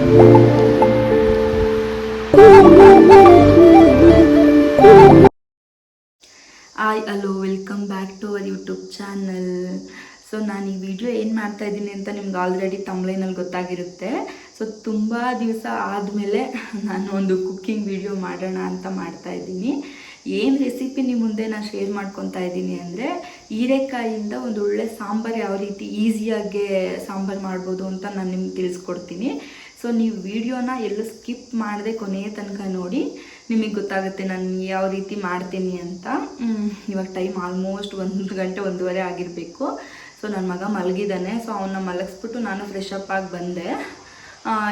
Hi hello welcome back to our YouTube channel. So ನಾನು ಈ video ಏನು ಮಾಡ್ತಾ ಇದ್ದೀನಿ ಅಂತ ನಿಮ್ಗೆ ಆಲ್ರೆಡಿ ತಮ್ಲೈನಲ್ಲಿ ಗೊತ್ತಾಗಿರುತ್ತೆ. ಸೊ ತುಂಬ ದಿವಸ ಆದಮೇಲೆ ನಾನು ಒಂದು ಕುಕ್ಕಿಂಗ್ ವಿಡಿಯೋ ಮಾಡೋಣ ಅಂತ ಮಾಡ್ತಾ ಇದ್ದೀನಿ. ಏನು ರೆಸಿಪಿ ನಿಮ್ಮ ಮುಂದೆ ನಾನು ಶೇರ್ ಮಾಡ್ಕೊತಾ ಇದ್ದೀನಿ ಅಂದರೆ, ಹೀರೆಕಾಯಿಯಿಂದ ಒಂದು ಒಳ್ಳೆ ಸಾಂಬಾರು ಯಾವ ರೀತಿ ಈಸಿಯಾಗಿ ಸಾಂಬಾರು ಮಾಡ್ಬೋದು ಅಂತ ನಾನು ನಿಮ್ಗೆ ತಿಳಿಸ್ಕೊಡ್ತೀನಿ. ಸೊ ನೀವು ವಿಡಿಯೋನ ಎಲ್ಲೂ ಸ್ಕಿಪ್ ಮಾಡದೆ ಕೊನೆಯ ತನಕ ನೋಡಿ, ನಿಮಗೆ ಗೊತ್ತಾಗುತ್ತೆ ನಾನು ಯಾವ ರೀತಿ ಮಾಡ್ತೀನಿ ಅಂತ. ಇವಾಗ ಟೈಮ್ ಆಲ್ಮೋಸ್ಟ್ 1 ಗಂಟೆ 1:15 ಆಗಿರಬೇಕು. ಸೊ ನನ್ನ ಮಗ ಮಲಗಿದ್ದಾನೆ. ಸೊ ಅವನ್ನ ಮಲಗಿಸ್ಬಿಟ್ಟು ನಾನು ಫ್ರೆಶ್ ಅಪ್ ಆಗಿ ಬಂದೆ.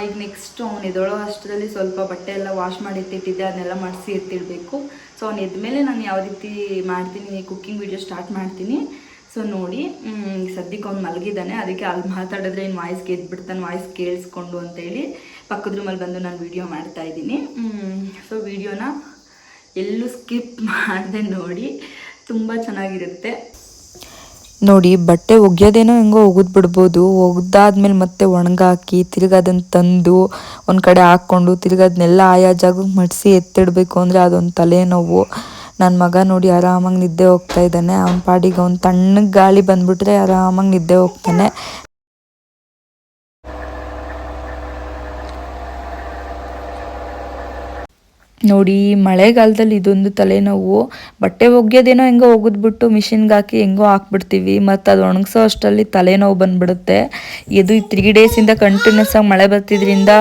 ಈಗ ನೆಕ್ಸ್ಟ್ ಅವ್ನು ಎದ್ದೊಳೋ ಅಷ್ಟರಲ್ಲಿ ಸ್ವಲ್ಪ ಬಟ್ಟೆ ಎಲ್ಲ ವಾಶ್ ಮಾಡಿ ಎತ್ತಿಟ್ಟಿದ್ದೆ, ಅದನ್ನೆಲ್ಲ ಮಾಡಿಸಿ ಎತ್ತಿಡಬೇಕು. ಸೊ ಅವ್ನು ಎದ್ಮೇಲೆ ನಾನು ಯಾವ ರೀತಿ ಮಾಡ್ತೀನಿ ಕುಕ್ಕಿಂಗ್ ವಿಡಿಯೋ ಸ್ಟಾರ್ಟ್ ಮಾಡ್ತೀನಿ. ಸೊ ನೋಡಿ, ಸದ್ಯಕ್ಕೆ ಅವ್ನು ಮಲಗಿದ್ದಾನೆ, ಅದಕ್ಕೆ ಅಲ್ಲಿ ಮಾತಾಡಿದ್ರೆ ಇನ್ನು ವಾಯ್ಸ್ಗೆ ಎದ್ಬಿಡ್ತಾನೆ, ವಾಯ್ಸ್ ಕೇಳಿಸ್ಕೊಂಡು ಅಂತೇಳಿ ಪಕ್ಕದ ರೂಮಲ್ಲಿ ಬಂದು ನಾನು ವಿಡಿಯೋ ಮಾಡ್ತಾಯಿದ್ದೀನಿ. ಸೊ ವಿಡಿಯೋನ ಎಲ್ಲೂ ಸ್ಕಿಪ್ ಮಾಡದೆ ನೋಡಿ, ತುಂಬ ಚೆನ್ನಾಗಿರುತ್ತೆ. ನೋಡಿ, ಬಟ್ಟೆ ಒಗೆಯೋದೇನೋ ಹೆಂಗೋ ಒಗೆದು ಬಿಡ್ಬೋದು. ಒಗ್ದಾದ್ಮೇಲೆ ಮತ್ತೆ ಒಣಗಾಕಿ ತಿರ್ಗದನ್ನು ತಂದು ಒಂದು ಕಡೆ ಹಾಕ್ಕೊಂಡು ತಿರ್ಗದನ್ನೆಲ್ಲ ಆಯಾ ಜಾಗಕ್ಕೆ ಮಡಿಸಿ ಎತ್ತಿಡಬೇಕು ಅಂದರೆ ಅದೊಂದು ತಲೆನೋವು. ನನ್ನ ಮಗ ನೋಡಿ ಆರಾಮಾಗಿ ನಿದ್ದೆ ಹೋಗ್ತಾ ಇದ್ದಾನೆ. ಅವ್ನ ಪಾಡಿಗೆ ಅವ್ನು ತಣ್ಣಗೆ ಗಾಳಿ ಬಂದುಬಿಟ್ರೆ ಆರಾಮಾಗಿ ನಿದ್ದೆ ಹೋಗ್ತಾನೆ. ನೋಡಿ, ಮಳೆಗಾಲದಲ್ಲಿ ಇದೊಂದು ತಲೆನೋವು. ಬಟ್ಟೆ ಒಗೆಯೋದೇನೋ ಹೆಂಗೋ ಒಗೆದ್ಬಿಟ್ಟು ಮಿಷಿನ್ಗೆ ಹಾಕಿ ಹೆಂಗೋ ಹಾಕ್ಬಿಡ್ತೀವಿ, ಮತ್ತು ಅದು ಒಣಗಿಸೋ ಅಷ್ಟರಲ್ಲಿ ತಲೆನೋವು ಬಂದುಬಿಡುತ್ತೆ. ಇದು 3 ಡೇಸಿಂದ ಕಂಟಿನ್ಯೂಸ್ ಆಗಿ ಮಳೆ ಬರ್ತಿದ್ರಿಂದ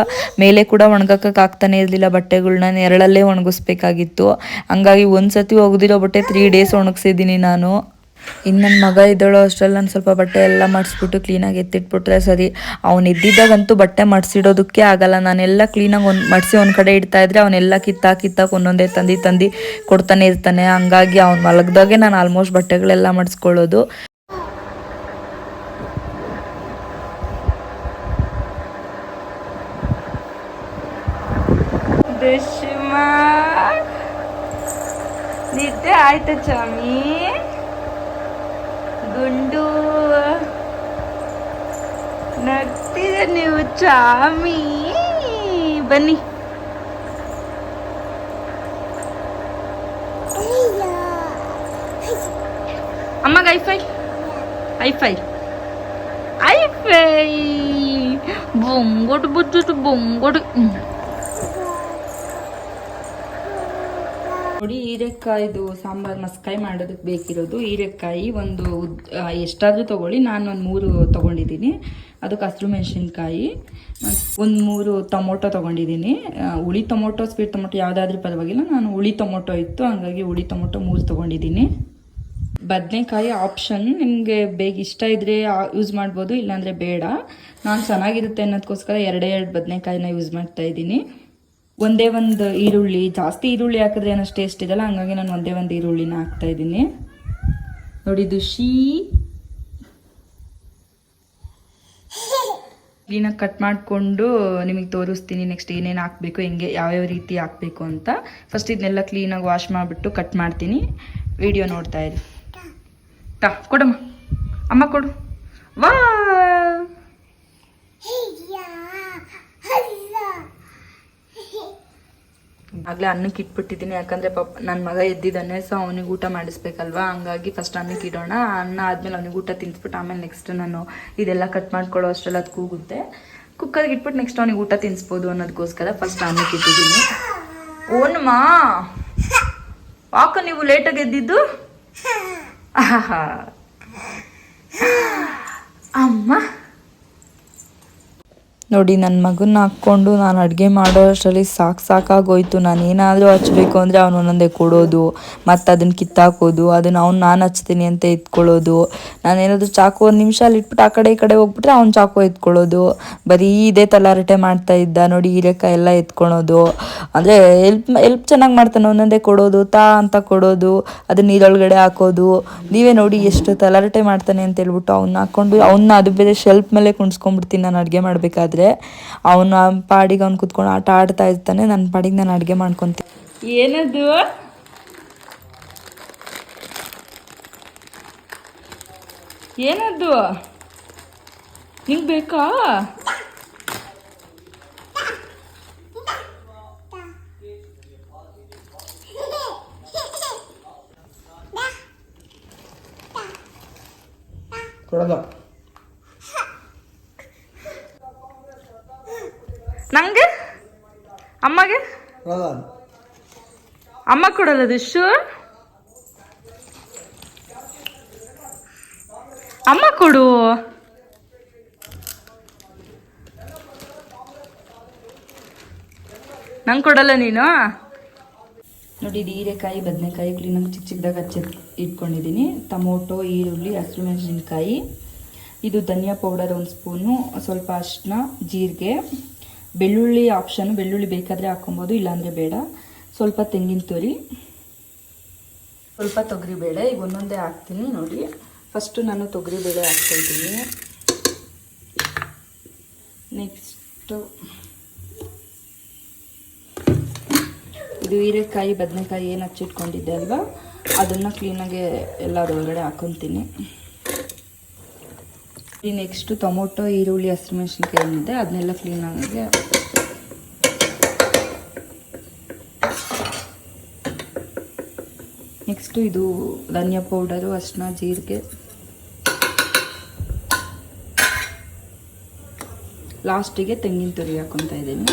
ಮೇಲೆ ಕೂಡ ಒಣಗಕ್ಕೆ ಆಗ್ತಾನೆ ಇರಲಿಲ್ಲ. ಬಟ್ಟೆಗಳ್ನ ನೆರಳಲ್ಲೇ ಒಣಗಿಸ್ಬೇಕಾಗಿತ್ತು. ಹಂಗಾಗಿ ಒಂದು ಸತಿ ಒಗೆದಿರೋ ಬಟ್ಟೆ 3 ಡೇಸ್ ಒಣಗಿಸಿದ್ದೀನಿ ನಾನು. ಇನ್ನು ನನ್ನ ಮಗ ಇದ್ದಳೋ ಅಷ್ಟರಲ್ಲಿ ನಾನು ಸ್ವಲ್ಪ ಬಟ್ಟೆ ಎಲ್ಲ ಮಾಡಿಸ್ಬಿಟ್ಟು ಕ್ಲೀನಾಗಿ ಎತ್ತಿಟ್ಬಿಟ್ರೆ ಸರಿ. ಅವ್ನು ಎದ್ದಿದ್ದಾಗಂತೂ ಬಟ್ಟೆ ಮಡಿಸಿಡೋದಕ್ಕೆ ಆಗಲ್ಲ. ನಾನೆಲ್ಲ ಕ್ಲೀನಾಗಿ ಮಡಿಸಿ ಒಂದು ಕಡೆ ಇಡ್ತಾಯಿದ್ರೆ ಅವನ್ನೆಲ್ಲ ಕಿತ್ತಾಕಿ ಒಂದೊಂದೇ ತಂದು ಕೊಡ್ತಾನೆ ಇರ್ತಾನೆ. ಹಂಗಾಗಿ ಅವ್ನು ಮಲಗ್ದಾಗೆ ನಾನು ಆಲ್ಮೋಸ್ಟ್ ಬಟ್ಟೆಗಳೆಲ್ಲ ಮಡಿಸ್ಕೊಳ್ಳೋದು. ನಿದ್ದೆ ಆಯ್ತಾ ಚಾಮಿ? ಗುಂಡು ನಗ್ತಿದೆ ನೀವು ಚಾಮಿ. ಬನ್ನಿ, ಅಮ್ಮಗ ಐಫೈ ಐಫೈ ಐಫೈ ಬೊಂಗೋಡು ಬುಜ್ಜು ಬೊಂಗೋಡು. ನೋಡಿ, ಹೀರೆಕಾಯಿದು ಸಾಂಬಾರು ಮಸ್ಕಾಯಿ ಮಾಡೋದಕ್ಕೆ ಬೇಕಿರೋದು ಹೀರೆಕಾಯಿ ಒಂದು ಎಷ್ಟಾದರೂ ತೊಗೊಳ್ಳಿ. ನಾನು ಒಂದು 3 ತೊಗೊಂಡಿದ್ದೀನಿ. ಅದಕ್ಕೆ ಹಸಿರು ಮೆಣಸಿನ್ಕಾಯಿ, ಒಂದು 3 ಟೊಮೊಟೊ ತೊಗೊಂಡಿದ್ದೀನಿ. ಹುಳಿ ಟೊಮೊಟೊ ಸ್ವೀಟ್ ಟೊಮೊಟೊ ಯಾವುದಾದ್ರೂ ಪರವಾಗಿಲ್ಲ. ನಾನು ಹುಳಿ ಟೊಮೊಟೊ ಇತ್ತು, ಹಾಗಾಗಿ ಹುಳಿ ಟೊಮೊಟೊ 3 ತೊಗೊಂಡಿದ್ದೀನಿ. ಬದನೆಕಾಯಿ ಆಪ್ಷನ್, ನಿಮಗೆ ಬೇಗ ಇಷ್ಟ ಇದ್ದರೆ ಯೂಸ್ ಮಾಡ್ಬೋದು, ಇಲ್ಲಾಂದರೆ ಬೇಡ. ನಾನು ಚೆನ್ನಾಗಿರುತ್ತೆ ಅನ್ನೋದಕ್ಕೋಸ್ಕರ 2 ಬದನೆಕಾಯಿನ ಯೂಸ್ ಮಾಡ್ತಾಯಿದ್ದೀನಿ. ಒಂದೇ ಒಂದು ಈರುಳ್ಳಿ, ಜಾಸ್ತಿ ಈರುಳ್ಳಿ ಹಾಕಿದ್ರೆ ಏನಷ್ಟು ಟೇಸ್ಟ್ ಇದಲ್ಲ, ಹಂಗಾಗಿ ನಾನು ಒಂದೇ ಒಂದು ಈರುಳ್ಳಿನ ಹಾಕ್ತಾಯಿದ್ದೀನಿ. ನೋಡಿ, ಇದು ಕ್ಲೀನಾಗಿ ಕಟ್ ಮಾಡಿಕೊಂಡು ನಿಮಗೆ ತೋರಿಸ್ತೀನಿ ನೆಕ್ಸ್ಟ್ ಏನೇನು ಹಾಕಬೇಕು, ಹೆಂಗೆ ಯಾವ್ಯಾವ ರೀತಿ ಹಾಕಬೇಕು ಅಂತ. ಫಸ್ಟ್ ಇದನ್ನೆಲ್ಲ ಕ್ಲೀನಾಗಿ ವಾಶ್ ಮಾಡಿಬಿಟ್ಟು ಕಟ್ ಮಾಡ್ತೀನಿ. ವಿಡಿಯೋ ನೋಡ್ತಾ ಇರಿ. ಕೊಡಮ್ಮ, ಅಮ್ಮ ಕೊಡು. ವಾ, ಆಗಲೇ ಅನ್ನಕ್ಕೆ ಇಟ್ಬಿಟ್ಟಿದ್ದೀನಿ, ಯಾಕಂದರೆ ಪಾಪ ನನ್ನ ಮಗ ಎದ್ದಿದ್ದಾನೆ. ಸೊ ಅವನಿಗೆ ಊಟ ಮಾಡಿಸ್ಬೇಕಲ್ವಾ, ಹಂಗಾಗಿ ಫಸ್ಟ್ ಅನ್ನಕ್ಕೆ ಇಡೋಣ. ಅನ್ನ ಆದಮೇಲೆ ಅವನಿಗೆ ಊಟ ತಿನ್ನಿಸ್ಬಿಟ್ಟು ಆಮೇಲೆ ನೆಕ್ಸ್ಟ್ ನಾನು ಇದೆಲ್ಲ ಕಟ್ ಮಾಡ್ಕೊಳ್ಳೋ ಅಷ್ಟರಲ್ಲಿ ಅದು ಕೂಗುತ್ತೆ. ಕುಕ್ಕರ್ಗೆ ಇಟ್ಬಿಟ್ಟು ನೆಕ್ಸ್ಟ್ ಅವನಿಗೆ ಊಟ ತಿನ್ನಿಸ್ಬೋದು ಅನ್ನೋದಕ್ಕೋಸ್ಕರ ಫಸ್ಟ್ ಅನ್ನಕ್ಕೆ ಇಟ್ಟಿದ್ದೀನಿ. ಓನಮ್ಮ, ಯಾಕೆ ನೀವು ಲೇಟಾಗಿ ಎದ್ದಿದ್ದು? ಅಮ್ಮ ನೋಡಿ, ನನ್ನ ಮಗನ್ನ ಹಾಕ್ಕೊಂಡು ನಾನು ಅಡುಗೆ ಮಾಡೋ ಅಷ್ಟರಲ್ಲಿ ಸಾಕಾಗೋಯ್ತು. ನಾನು ಏನಾದರೂ ಹಚ್ಚಬೇಕು ಅಂದರೆ ಅವನು ಒಂದೊಂದೇ ಕೊಡೋದು, ಮತ್ತು ಅದನ್ನು ಕಿತ್ತಾಕೋದು, ಅದನ್ನು ನಾನು ಹಚ್ತೀನಿ ಅಂತ ಎತ್ಕೊಳ್ಳೋದು. ನಾನೇನಾದರೂ ಚಾಕು 1 ನಿಮಿಷ ಅಲ್ಲಿ ಇಟ್ಬಿಟ್ಟು ಆ ಕಡೆ ಈ ಕಡೆ ಹೋಗ್ಬಿಟ್ರೆ ಅವ್ನು ಚಾಕು ಎತ್ಕೊಳ್ಳೋದು. ಬರೀ ಇದೇ ತಲಾರಟೆ ಮಾಡ್ತಾ ಇದ್ದ. ನೋಡಿ, ಹೀರೆಕಾಯಿ ಎಲ್ಲ ಎತ್ಕೊಳೋದು, ಅಂದರೆ ಎಲ್ಪ್ ಚೆನ್ನಾಗಿ ಮಾಡ್ತಾನೆ. ಒಂದೊಂದೇ ಕೊಡೋದು, ಅಂತ ಕೊಡೋದು, ಅದನ್ನ ನೀರೊಳಗಡೆ ಹಾಕೋದು. ನೀವೇ ನೋಡಿ ಎಷ್ಟು ತಲಾರಟೆ ಮಾಡ್ತಾನೆ ಅಂತ ಹೇಳ್ಬಿಟ್ಟು ಅವ್ನ ಹಾಕ್ಕೊಂಡು ಅದು ಬೇರೆ ಶೆಲ್ಫ್ ಮೇಲೆ ಕುಣಿಸ್ಕೊಂಡ್ಬಿಡ್ತೀನಿ ನಾನು ಅಡುಗೆ ಮಾಡಬೇಕಾದ್ರೆ. ಅವನ ಪಾಡಿಗೆ ಅವ್ನು ಕುತ್ಕೊಂಡು ಆಟ ಆಡ್ತಾ ಇರ್ತಾನೆ, ನನ್ನ ಪಾಡಿಗೆ ನಾನು ಅಡುಗೆ ಮಾಡ್ಕೊತೀನಿ. ಏನದು? ಏನದು ನಿಂಗೆ ಬೇಕಾ? ಕೊಡಲ್ಲ. ನಂಗೆ ಅಮ್ಮಗೆ ಕೊಡಲ್ಲ. ಅಮ್ಮ ಕೊಡಲ್ಲ ದಿಶು. ಅಮ್ಮ ಕೊಡು. ನಂಗೆ ಕೊಡಲ್ಲ ನೀನು. ನೋಡಿ, ಇದು ಹೀರೆಕಾಯಿ ಬದನೆಕಾಯಿ ಕ್ಲೀನಾಗಿ ಚಿಕ್ಕ ಚಿಕ್ಕದಾಗಿ ಇಟ್ಕೊಂಡಿದ್ದೀನಿ. ಟೊಮೊಟೊ, ಈರುಳ್ಳಿ, ಹಸಿಮೆಣಸಿನ್ಕಾಯಿ, ಇದು ಧನಿಯಾ ಪೌಡರ್ 1 ಸ್ಪೂನು, ಸ್ವಲ್ಪ ಅರಿಶಿನ, ಜೀರಿಗೆ, ಬೆಳ್ಳುಳ್ಳಿ ಆಪ್ಷನ್, ಬೆಳ್ಳುಳ್ಳಿ ಬೇಕಾದರೆ ಹಾಕೊಬೋದು, ಇಲ್ಲಾಂದರೆ ಬೇಡ. ಸ್ವಲ್ಪ ತೆಂಗಿನ ತುರಿ, ಸ್ವಲ್ಪ ತೊಗರಿಬೇಳೆ. ಈಗ ಒಂದೊಂದೇ ಹಾಕ್ತೀನಿ ನೋಡಿ. ಫಸ್ಟು ನಾನು ತೊಗರಿಬೇಳೆ ಹಾಕ್ತಾಯಿದ್ದೀನಿ. ನೆಕ್ಸ್ಟು ಇದು ಹೀರೆಕಾಯಿ ಬದನೆಕಾಯಿ ಏನು ಹಚ್ಚಿಟ್ಕೊಂಡಿದ್ದೆ ಅಲ್ವಾ, ಅದನ್ನು ಕ್ಲೀನಾಗಿ ಎಲ್ಲ ಒಳಗಡೆ ಹಾಕೊತೀನಿ. ಈ ನೆಕ್ಸ್ಟು ಟೊಮೊಟೊ, ಈರುಳ್ಳಿ, ಹಸಿಮೆಣಸಿನ್ಕಾಯಿ ಏನಿದೆ ಅದನ್ನೆಲ್ಲ ಕ್ಲೀನಾಗಿ ನೆಕ್ಸ್ಟು ಇದು ಧನಿಯಾ ಪೌಡರು, ಅರಿಶಿನ, ಜೀರಿಗೆ, ಲಾಸ್ಟಿಗೆ ತೆಂಗಿನ ತುರಿ ಹಾಕ್ಕೊತಾ ಇದ್ದೀನಿ.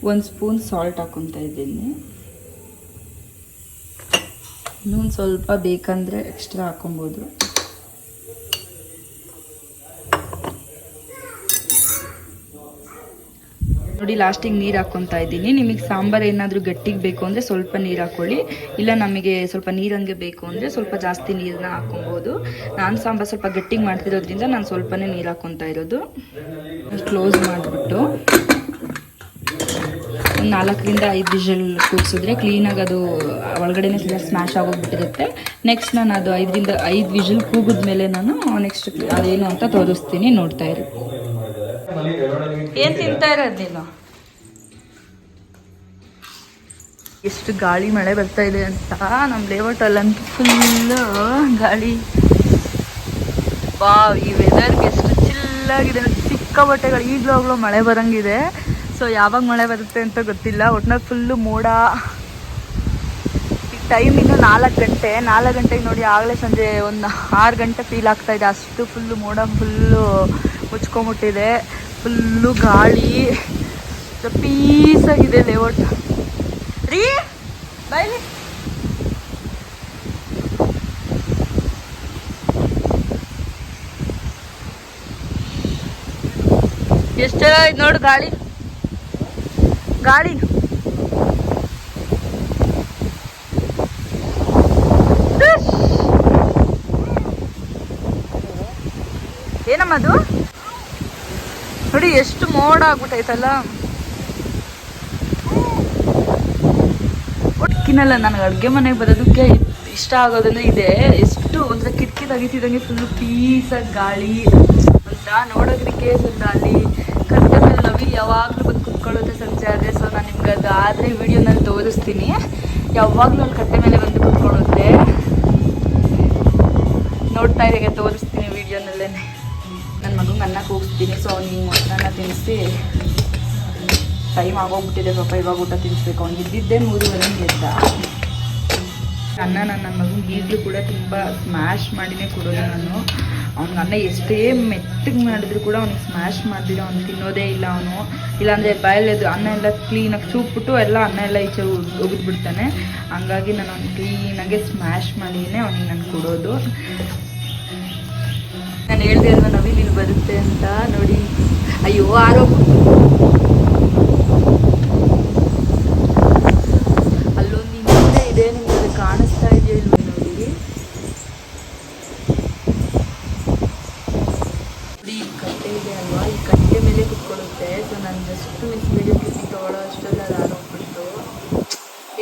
ಒಂದು ಸ್ಪೂನ್ ಸಾಲ್ಟ್ ಹಾಕ್ಕೊತಾ ಇದ್ದೀನಿ. ಇನ್ನೊಂದು ಸ್ವಲ್ಪ ಬೇಕಂದರೆ ಎಕ್ಸ್ಟ್ರಾ ಹಾಕೊಬೋದು. ನೋಡಿ, ಲಾಸ್ಟಿಗೆ ನೀರು ಹಾಕ್ಕೊತಾ ಇದ್ದೀನಿ. ನಿಮಗೆ ಸಾಂಬಾರು ಏನಾದರೂ ಗಟ್ಟಿಗೆ ಬೇಕು ಅಂದರೆ ಸ್ವಲ್ಪ ನೀರು ಹಾಕ್ಕೊಳ್ಳಿ, ಇಲ್ಲ ನಮಗೆ ಸ್ವಲ್ಪ ನೀರಂಗೆ ಬೇಕು ಅಂದರೆ ಸ್ವಲ್ಪ ಜಾಸ್ತಿ ನೀರನ್ನ ಹಾಕ್ಕೊಬೋದು. ನಾನು ಸಾಂಬಾರು ಸ್ವಲ್ಪ ಗಟ್ಟಿಗೆ ಮಾಡ್ತಿರೋದ್ರಿಂದ ನಾನು ಸ್ವಲ್ಪನೇ ನೀರು ಹಾಕ್ಕೊತಾ ಇರೋದು. ಕ್ಲೋಸ್ ಮಾಡಿಬಿಟ್ಟು ಒಂದು 4ರಿಂದ 5 ವಿಷಲ್ ಕೂಗಿಸಿದ್ರೆ ಕ್ಲೀನಾಗಿ ಅದು ಒಳಗಡೆ ಸ್ಮ್ಯಾಶ್ ಆಗೋಗ್ಬಿಟ್ಟಿರುತ್ತೆ. ನೆಕ್ಸ್ಟ್ ನಾನು ಅದು 5ರಿಂದ 5 ವಿಷಲ್ ಕೂಗಿದ್ಮೇಲೆ ನಾನು ನೆಕ್ಸ್ಟ್ ಅದೇನು ಅಂತ ತೋರಿಸ್ತೀನಿ, ನೋಡ್ತಾ ಇರಿ. ಏನು ತಿಂತಾ ಇರೋದು ನೀನು? ಎಷ್ಟು ಗಾಳಿ ಮಳೆ ಬರ್ತಾ ಇದೆ ಅಂತ ನಮ್ಮ ಲೇಔಟಲ್ಲಂತೂ ಫುಲ್ಲು ಗಾಳಿ. ವಾವ್, ಈ ವೆದರ್ಗೆ ಎಷ್ಟು ಚಿಲ್ಲಾಗಿದೆ. ಸಿಕ್ಕಾಬಟ್ಟೆಗಳು ಈಗಲೂ ಮಳೆ ಬರೋಂಗಿದೆ. ಸೊ ಯಾವಾಗ ಮಳೆ ಬರುತ್ತೆ ಅಂತ ಗೊತ್ತಿಲ್ಲ. ಒಟ್ನಲ್ಲಿ ಫುಲ್ಲು ಮೋಡ. ಈಗ ಟೈಮ್ ಇನ್ನೂ 4 ಗಂಟೆ. 4 ಗಂಟೆಗೆ ನೋಡಿ ಆಗಲೇ ಸಂಜೆ ಒಂದು 6 ಗಂಟೆ ಫೀಲ್ ಆಗ್ತಾಯಿದೆ. ಅಷ್ಟು ಫುಲ್ಲು ಮೋಡ ಫುಲ್ಲು ಮುಚ್ಕೊಂಬಿಟ್ಟಿದೆ. ಫುಲ್ಲು ಗಾಳಿ, ಪೀಸಾಗಿದೆ ಲೇಔಟ್. ರೀ ಬೈಲಿ, ಎಷ್ಟು ಚೆನ್ನಾಗಿದೆ ನೋಡು ಗಾಳಿ. ಗಾಳಿ ಏನಮ್ಮದು ನೋಡಿ, ಎಷ್ಟು ಮೋಡ ಆಗ್ಬಿಟ್ಟೈತಲ್ಲ. ಒಟ್ಕಿನಲ್ಲ ನನಗೆ ಅಡುಗೆ ಮನೆಗೆ ಬರೋದಕ್ಕೆ ಇಷ್ಟ ಆಗೋದನ್ನ ಇದೆ. ಎಷ್ಟು ಒಂಥರ ಕಿಟಕಿ ತೆಗಿತಿದ್ದಂಗೆ ಫುಲ್ಲು ಪೀಸಾಗಿ ಗಾಳಿ ಅಂತ ನೋಡೋದಕ್ಕೆ ಚಂದ. ಅಲ್ಲಿ ಕಟ್ಟೆ ಮೇಲೆ ನವಿಲು ಯಾವಾಗಲೂ ಬಂದು ಕುತ್ಕೊಳ್ಳುತ್ತೆ ಸಂಜೆ ಆದರೆ. ಸೊ ನಾನು ನಿಮ್ಗೆ ಅದು ಆದರೆ ವಿಡಿಯೋನಲ್ಲಿ ತೋರಿಸ್ತೀನಿ. ಯಾವಾಗಲೂ ಅಲ್ಲಿ ಕಟ್ಟೆ ಮೇಲೆ ಬಂದು ಕುತ್ಕೊಳ್ಳುತ್ತೆ. ನೋಡ್ತಾ ಇದ್ದಾಗ ತೋರಿಸ್ತೀನಿ ವಿಡಿಯೋನಲ್ಲೇ. ನನ್ನ ಮಗಂಗೆ ಅನ್ನ ಕೂಗಿಸ್ತೀನಿ. ಸೊ ಅವ್ನಿಗೆ ಮೊಸರನ್ನ ತಿನ್ನಿಸಿ ಟೈಮ್ ಆಗೋಗ್ಬಿಟ್ಟಿದೆ ಪಾಪ. ಇವಾಗ ಊಟ ತಿನ್ನಿಸ್ಬೇಕು. ಅವ್ನಿಗೆ ಇದ್ದಿದ್ದೇ 3:30 ಎದ್ದ. ಅನ್ನ ನನ್ನ ಮಗನಿಗೆ ಈಗಲೂ ಕೂಡ ತುಂಬ ಸ್ಮ್ಯಾಶ್ ಮಾಡಿನೇ ಕೊಡೋದು ನಾನು. ಅವ್ನಿಗೆ ಅನ್ನ ಎಷ್ಟೇ ಮೆತ್ತಗೆ ಮಾಡಿದ್ರು ಕೂಡ ಅವ್ನಿಗೆ ಸ್ಮ್ಯಾಶ್ ಮಾಡಿದ್ರೆ ಅವ್ನು ತಿನ್ನೋದೇ ಇಲ್ಲ. ಅವನು ಇಲ್ಲಾಂದರೆ ಬಾಯಲ್ಲಿ ಅದು ಅನ್ನ ಎಲ್ಲ ಕ್ಲೀನಾಗಿ ಚೂಪ್ಬಿಟ್ಟು ಎಲ್ಲ ಅನ್ನ ಎಲ್ಲ ಈಚೆ ಒಗೆದ್ಬಿಡ್ತಾನೆ. ಹಂಗಾಗಿ ನಾನು ಅವ್ನಿಗೆ ಕ್ಲೀನಾಗೆ ಸ್ಮ್ಯಾಶ್ ಮಾಡಿನೇ ಅವ್ನಿಗೆ ನಾನು ಕೊಡೋದು. ನಾನು ಹೇಳ್ದೆ ಅಲ್ವ ನವಿಲು ಇಲ್ಲಿ ಬರುತ್ತೆ ಅಂತ. ನೋಡಿ, ಅಯ್ಯೋ ಅಲ್ಲೊಂದು ಹಿಂದೆ ಇದೆ, ನಿಮ್ಗೆ ಅದು ಕಾಣಿಸ್ತಾ ಇದೆಯೋ ಇಲ್ವ ನೋಡಿ. ಈ ಕಟ್ಟೆ ಇದೆ ಅಲ್ವಾ, ಈ ಕಟ್ಟೆ ಮೇಲೆ ಕುತ್ಕೊಳ್ಳುತ್ತೆ. ಸೊ ನಾನು ಜಸ್ಟ್ ವಿಡಿಯೋ ಕ್ಲಿಪ್ ತೊಗೊಳ್ಳೋ ಅಷ್ಟೆಲ್ಲ ನಾನು ಹೋಗ್ಬಿಟ್ಟು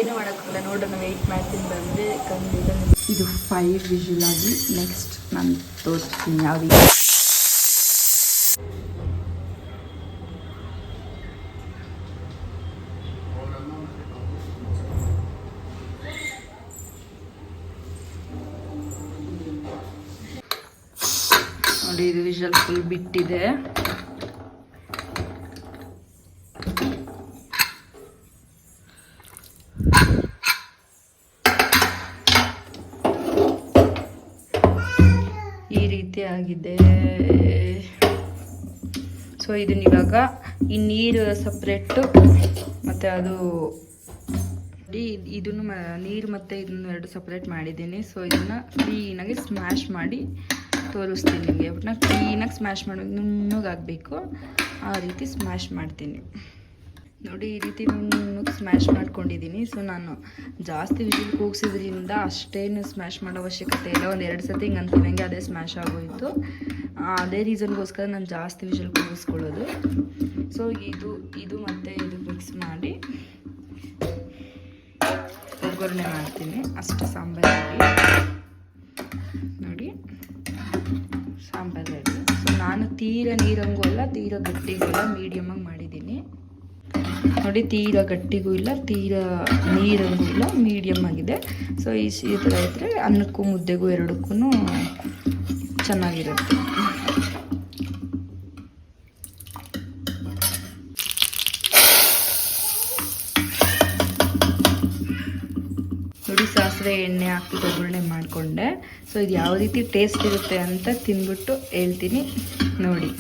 ಏನೂ ಮಾಡೋಕ್ಕಾಗಲ್ಲ. ನೋಡೋಣ, ವೆಯ್ಟ್ ಮಾಡ್ತೀನಿ ಬಂದರೆ ಖಂಡಿತ. ಇದು 5 ವಿಷಲ್ ಆಗಿ ನೆಕ್ಸ್ಟ್ ನಾನು ತೋರಿಸ್ತೀನಿ ಯಾವ ರೀತಿ. ನೋಡಿ ಇದು ವಿಷಲ್ ಫುಲ್ ಬಿಟ್ಟಿದೆ. ಈ ರೀತಿ ಆಗಿದೆ. ಸೊ ಇದನ್ನ ಇವಾಗ ಈ ನೀರು ಸಪ್ರೇಟು ಮತ್ತು ಅದು ಇದನ್ನು ನೀರು ಮತ್ತು ಇದನ್ನು ಎರಡು ಸಪ್ರೇಟ್ ಮಾಡಿದ್ದೀನಿ. ಸೊ ಇದನ್ನು ಕ್ಲೀನಾಗಿ ಸ್ಮ್ಯಾಶ್ ಮಾಡಿ ತೋರಿಸ್ತೀನಿ ನಿಮಗೆ. ಒಟ್ಟನ್ನ ಕ್ಲೀನಾಗಿ ಸ್ಮ್ಯಾಶ್ ಮಾಡಿ ನುಣ್ಣಗಾಗಬೇಕು, ಆ ರೀತಿ ಸ್ಮ್ಯಾಶ್ ಮಾಡ್ತೀನಿ. ನೋಡಿ ಈ ರೀತಿ ನುಣ್ಣಗೆ ಸ್ಮ್ಯಾಶ್ ಮಾಡ್ಕೊಂಡಿದ್ದೀನಿ. ಸೊ ನಾನು ಜಾಸ್ತಿ ವಿಜಿಲ್ ಕೂಗಿಸಿದ್ರಿಂದ ಅಷ್ಟೇನು ಸ್ಮ್ಯಾಶ್ ಮಾಡೋ ಅವಶ್ಯಕತೆ ಇಲ್ಲ. ಒಂದು 2 ಸತಿ ಹಿಂಗೆ ಅಂತಿನಂಗೆ ಅದೇ ಸ್ಮ್ಯಾಶ್ ಆಗೋಯಿತು. ಅದೇ ರೀಸನ್ಗೋಸ್ಕರ ನಾನು ಜಾಸ್ತಿ ವಿಜಿಲ್ ಕೂಗಿಸ್ಕೊಳ್ಳೋದು. ಸೊ ಇದು ಮತ್ತು ಇದು ಮಿಕ್ಸ್ ಮಾಡಿ ಒಗ್ಗರಣೆ ಮಾಡ್ತೀನಿ ಅಷ್ಟು ಸಾಂಬಾರಿಗೆ. ನೋಡಿ ಸಾಂಬಾರು ರೆಡಿ. ಸೊ ನಾನು ತೀರಾ ನೀರಂಗೂ ಅಲ್ಲ ತೀರಾ ಗಟ್ಟಿಗೂ ಇಲ್ಲ, ಮೀಡಿಯಮಾಗಿ ಮಾಡಿದ್ದೀನಿ. ನೋಡಿ ತೀರಾ ಗಟ್ಟಿಗೂ ಇಲ್ಲ ತೀರಾ ನೀರಂಗೂ ಇಲ್ಲ, ಮೀಡಿಯಮ್ ಆಗಿದೆ. ಸೊ ಈ ಥರ ಇದ್ದರೆ ಅನ್ನಕ್ಕೂ ಮುದ್ದೆಗೂ ಎರಡಕ್ಕೂ ಚೆನ್ನಾಗಿರುತ್ತೆ. ನೋಡಿ ಸಾಸಿವೆ ಎಣ್ಣೆ ಹಾಕಿ ಒಗ್ಗರಣೆ ಮಾಡಿಕೊಂಡೆ. ಸೊ ಇದು ಯಾವ ರೀತಿ ಟೇಸ್ಟ್ ಇರುತ್ತೆ ಅಂತ ತಿಂದ್ಬಿಟ್ಟು ಹೇಳ್ತೀನಿ ನೋಡಿ.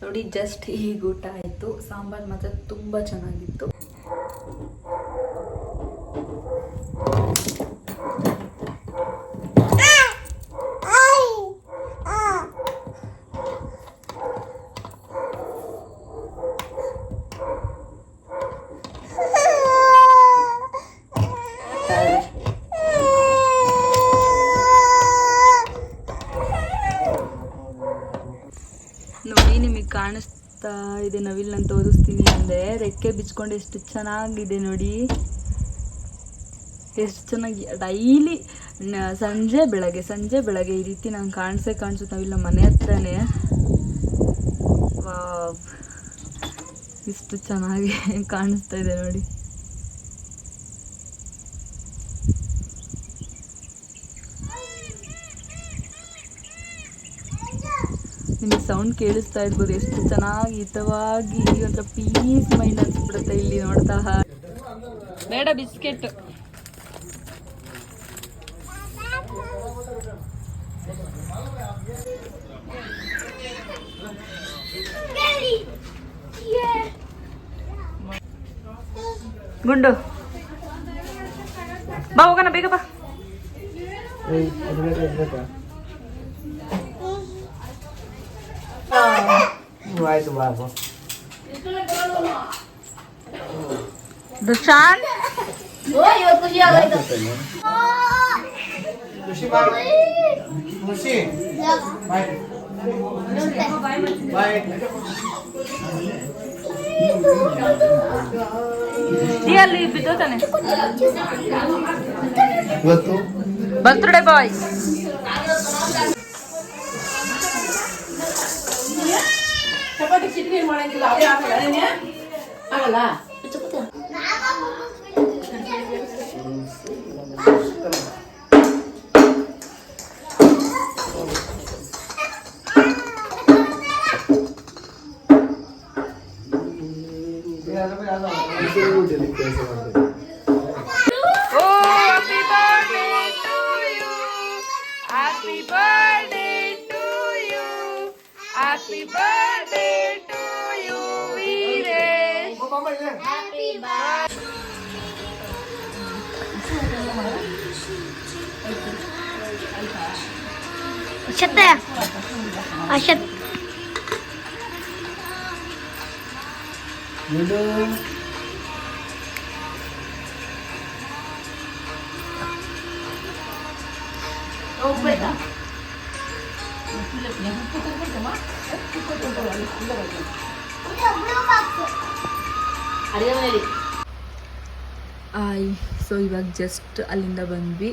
ನೋಡಿ ಜಸ್ಟ್ ಈಗ ಊಟ ಆಯಿತು. ಸಾಂಬಾರು ಮಾತ್ರ ತುಂಬ ಚೆನ್ನಾಗಿತ್ತು. ನೋಡಿ ನಿಮಗೆ ಕಾಣಿಸ್ತಾ ಇದೆ, ನವಿಲ್ ನಾನು ತೋರಿಸ್ತೀನಿ ಅಂದರೆ ರೆಕ್ಕೆ ಬಿಚ್ಕೊಂಡು ಎಷ್ಟು ಚೆನ್ನಾಗಿದೆ ನೋಡಿ, ಎಷ್ಟು ಚೆನ್ನಾಗಿ. ಡೈಲಿ ಸಂಜೆ ಬೆಳಗ್ಗೆ ಈ ರೀತಿ ನಂಗೆ ಕಾಣಿಸುತ್ತೆ ನವಿಲ್ ನಮ್ಮ ಮನೆ ಹತ್ರನೇ. ವಾವ್, ಇಷ್ಟು ಚೆನ್ನಾಗಿ ಕಾಣಿಸ್ತಾ ಇದೆ ನೋಡಿ. ನಿಮಗೆ ಸೌಂಡ್ ಕೇಳಿಸ್ತಾ ಇರ್ಬೋದು, ಎಷ್ಟು ಚೆನ್ನಾಗಿ ಹಿತವಾಗಿ ಒಂಥರ ಪೀಸ್ ಮೈಂಡ್ ಅನ್ಸ್ಬಿಡುತ್ತೆ ಇಲ್ಲಿ ನೋಡ್ತಾ. ಬೇಡ ಬಿಸ್ಕೆಟ್. ಗುಂಡು ಬಾ ಹೋಗೋಣ, ಬೇಗ ಬಾ. ಆಯ್ತು ಬಾಬು. ದುಶಾನ್ ಖುಷಿ ಬಾಯ್ ಬಾಯ್. ಅಲ್ಲಿ ಬಿದ್ದೋತಾನೆ. ಇವತ್ತು ಬರ್ತ್ಡೇ ಬಾಯ್. ಚಪಾತಿ ಚಿಟ್ನಿ ಮಾಡಂಗಿಲ್ಲ, ಅವೇ ಆಗಲ್ಲ. Happy birthday to you, Veeresh. Happy birthday. Asyat. Oh, beda. So ಇವಾಗ ಜಸ್ಟ್ ಅಲ್ಲಿಂದ ಬಂದ್ವಿ.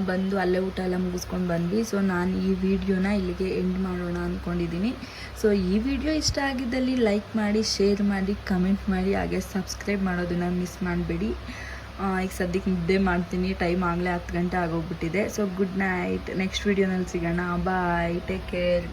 ಬಂದು ಅಲ್ಲೇ ಊಟ ಎಲ್ಲ ಮುಗಿಸ್ಕೊಂಡು ಬಂದ್ವಿ. ಸೊ ನಾನು ಈ ವಿಡಿಯೋನ ಇಲ್ಲಿಗೆ ಎಂಡ್ ಮಾಡೋಣ ಅಂದ್ಕೊಂಡಿದ್ದೀನಿ. ಸೊ ಈ ವಿಡಿಯೋ ಇಷ್ಟ ಆಗಿದ್ದಲ್ಲಿ ಲೈಕ್ ಮಾಡಿ, ಶೇರ್ ಮಾಡಿ, ಕಮೆಂಟ್ ಮಾಡಿ, ಹಾಗೆ ಸಬ್ಸ್ಕ್ರೈಬ್ ಮಾಡೋದನ್ನು ಮಿಸ್ ಮಾಡಬೇಡಿ. ಈಗ ಸದ್ಯಕ್ಕೆ ನಿದ್ದೆ ಮಾಡ್ತೀನಿ, ಟೈಮ್ ಆಗಲೇ 10 ಗಂಟೆ ಆಗೋಗ್ಬಿಟ್ಟಿದೆ. ಸೊ ಗುಡ್ ನೈಟ್, ನೆಕ್ಸ್ಟ್ ವಿಡಿಯೋನಲ್ಲಿ ಸಿಗೋಣ. ಬಾಯ್, ಟೇಕ್ ಕೇರ್.